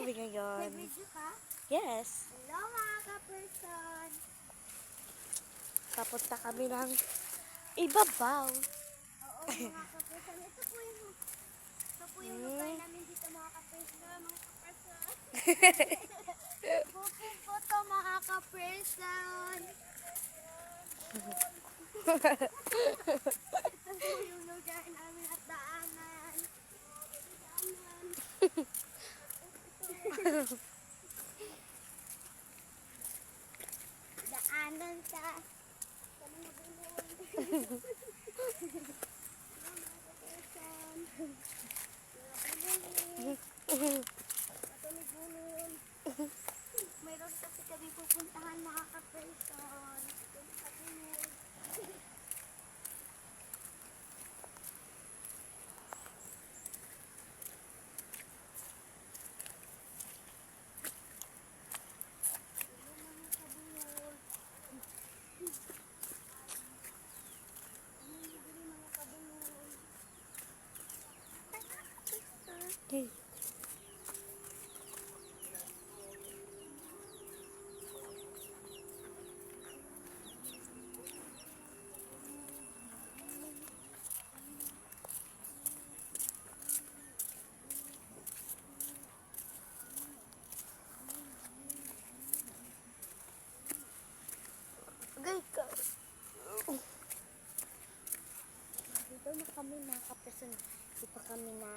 kami ngayon. May video ka? Yes. Hello mga ka-person. Papunta kami ng ibabaw. Oo mga ka-person. Ito po yung lugar namin dito mga ka-person. Bukid po to mga ka-person. Ito po yung lugar namin at daanan. Daanan sa mayroon kasi kami pupuntahan mga ka-person. Okay. Dito na kami mga ka-person. Di pa kami na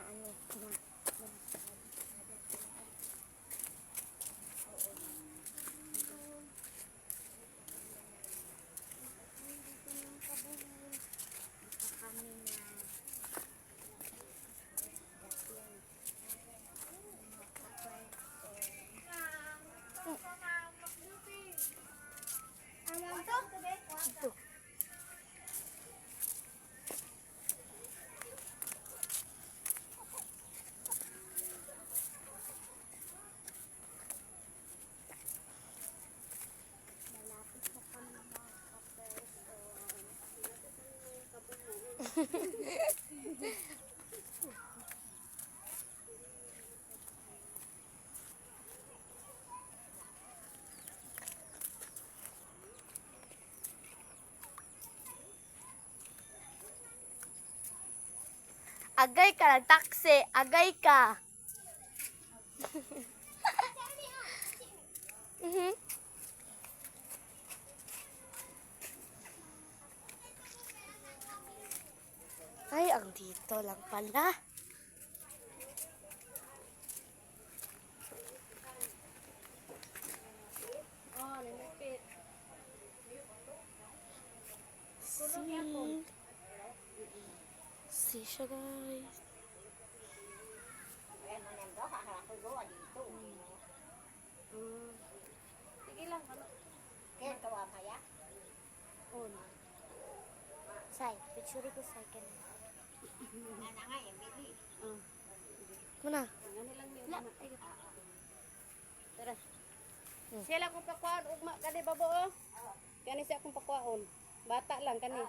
Agay ka ng taxi. Agay ka. Ay, ang dito lang pala. See siya guys. sige lang. Kaya tawa kaya? Oo. Say, picture ko sa akin. Ano nga yung bili? Muna. Tara. Siya lang kong pakwaon. Ugma ka di babo oh. Kani siya akong pakwaon. Bata lang kani.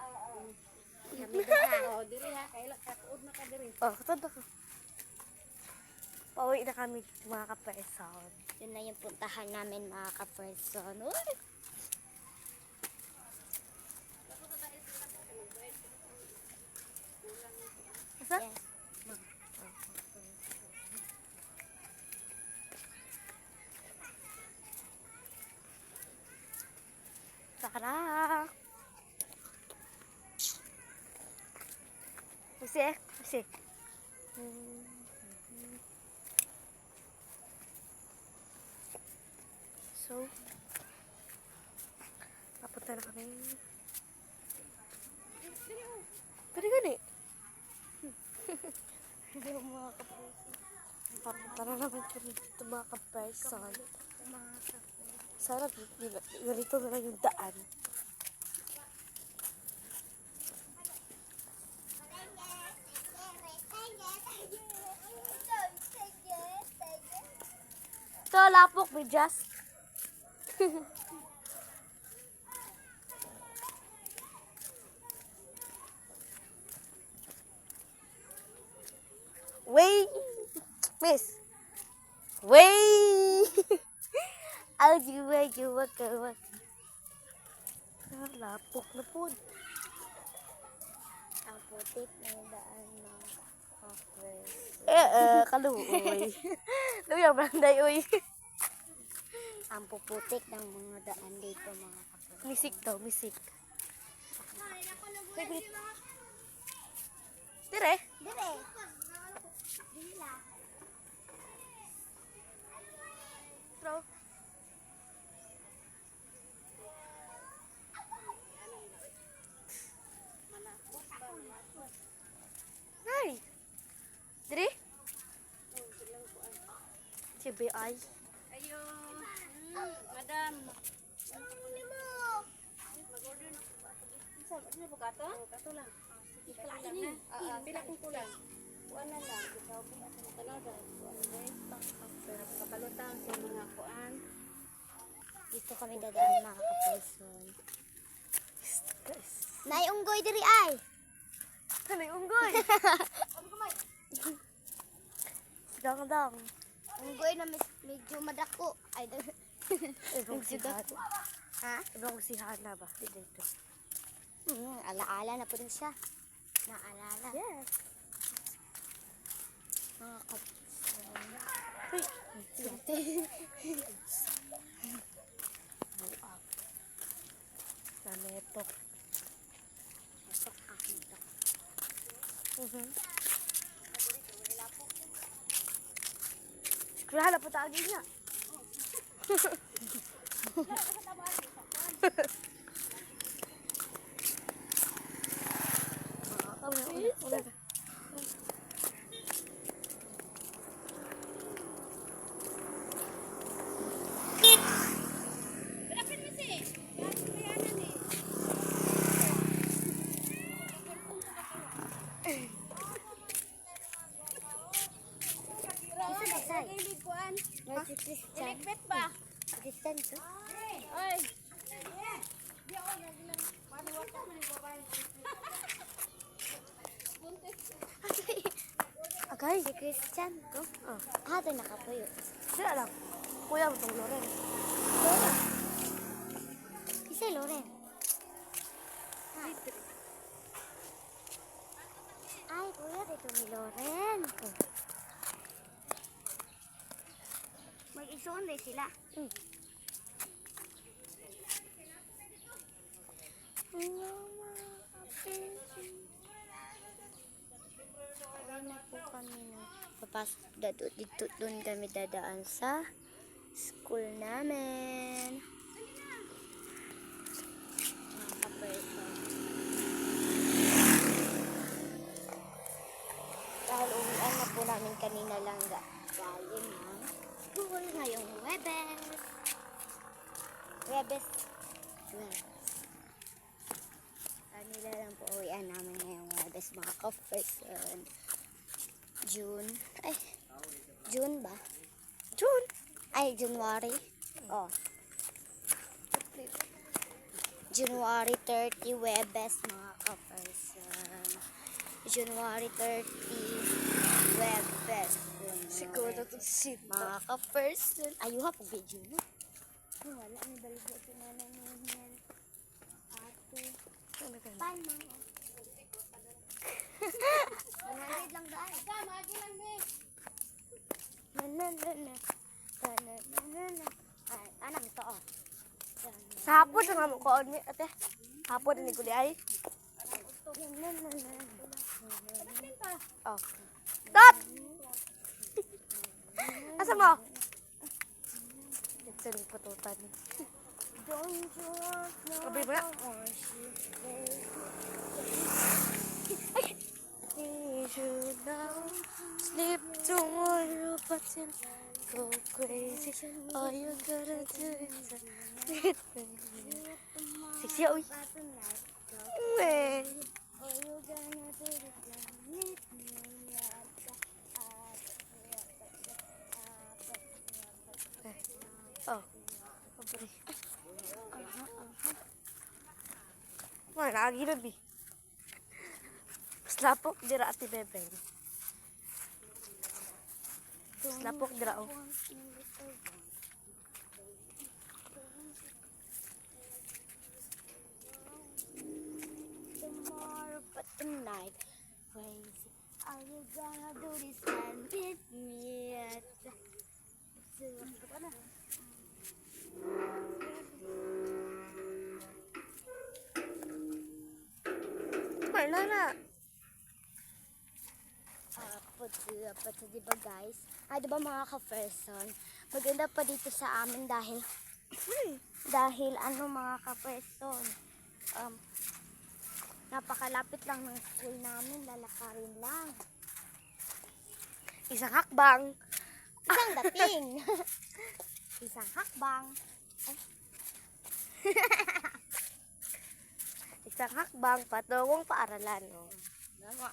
Kami ha. Oh, diri ha. Kailan kakuod na ka diri. Oh, katanda ko. Pauwi na kami mga ka-person. Yun na yung puntahan namin mga ka-person. Uy! Asa? Yes. Tara! Kasi. So, papunta na kami. Pwede gani. Hindi mo mga ka-person. Papunta na naman kami dito mga ka-person. Sana ganito na lang yung daan. Ito, lapok, bidyas. Wait! Miss! Wey! Aljiwa, waka. Lapok na po. Ang putik ng daan ng office. Kaluoy. Luya, branday, uy. Ang puputik ng mga daan dito mga kapatid. Misik daw, misik. Dire? Dire. Dila. Bro. Nay. Dire? Si BI. Ayo. Madam. Ano po kato? Kato lang. Pila ini. Pila kung kulang. Kuan na lang. Ikaw po at tanaw daw. Pero kapalutan sa mga kuan. Dito kami dadaan mga kapuson. Nay unggoy diri ay. Kanay unggoy. Dang. Unggoy na medyo madako. Ay Ibang sihat. ha? Ibang sihat na ba? Dito. Alaala na po din siya. Naalala. Yes. Mga kapuson. Uy. Buak. Nametok. Masok akin to. Sigurado po tagi niya. Una. Ilikpit ba? Christian to? Ay! Agay. Si Christian to? Oh. Ito nakapuyo. Sila lang. Kuya mo itong Loren. Loren. Isa Loren. Ay, kuya, dito ni Loren. Mag-isuon din sila. Uwi na po kami na. Dito doon kami dadaan sa school namin. Mga kaperson. Dahil uwian na po namin kanina lang galing ng school ngayong Webes. Webes. Kanila lang po uwian namin ngayong Webes mga kaperson. June. Ay, June ba? June. Ay, January. Oh. January 30, Webes, mga ka-person. January 30, Webes. Siguro ito si Mga ka-person. Ayuha po video no? Wala, may baligo si nanay mo yan. Ate. Pan, mga. 100 lang daan. Magi lang, be. Na. Ay, anang ito, oh. Sa hapon na nga mo ko ni ate. Hapon ni ko di ay. Oh. Stop. Asa mo? Ito ni pututan. Don't you want no Abay mo na. You should now sleep tomorrow, but you'll go crazy. All you gotta do is admit me. Siksi uy. Oh. Abri. Wala lagi na bi. Slapok dira ati bebe. Lapok dira oh. Tomorrow but tonight, crazy. Are you gonna do this and meet me at the... Wala na. Pati diba guys? Diba mga ka-person? Maganda pa dito sa amin dahil mga ka-person, napakalapit lang ng school namin, lalakarin lang. Isang hakbang. Isang dating. Isang hakbang. Isang hakbang patungong paaralan. Oh. Nama.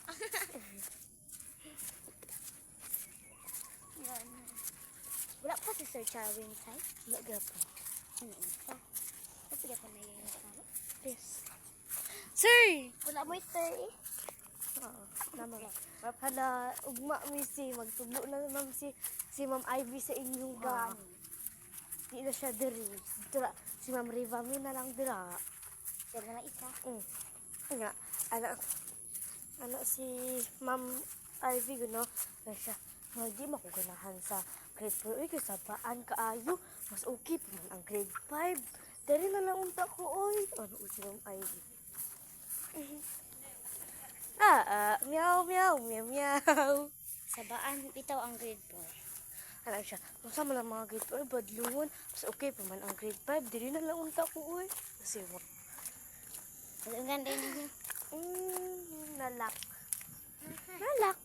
Yan. Wala pa si Sir Charwin side. Wala gapo. Ano ito? Kasi ka na yung nasama. Yes. Sir! Wala mo ito eh. Oo. Tama ba? Hala, ugma mi si magtublo na naman si Ma'am Ivy sa inyong gang. Di na siya diri. Dira, si Ma'am Riva mi na lang dira. Siya na lang isa. Nga, ano si Ma'am Ivy gano, na siya, hindi makuganahan sa grade 4. Uy, kasabaan kaayo. Mas okay pa man ang grade 5. Dari na lang unta ko, oy. Ano si Ma'am Ivy? Meow, meow, meow, meow. Sabaan, bitaw ang grade 4. Ano siya, masama lang mga grade 4, badlungon. Mas okay pa man ang grade 5. Dari na lang unta ko, oy. Kasi, Ang ganda niya. nalak. Nalak.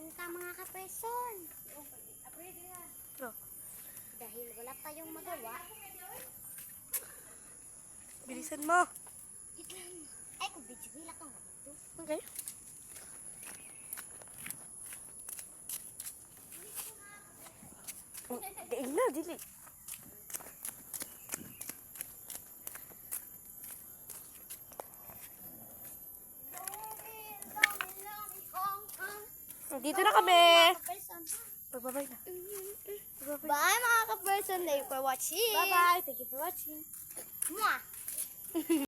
Unta mga ka-person. Bro, Dahil wala tayong magawa. bilisan mo. Ay, kung video nila kang ito. Okay. Diin na, dili. Dito na kami. Magbabay na. Magbabay. Bye mga ka-person. Thank you for watching. Bye-bye. Thank you for watching. Mwah!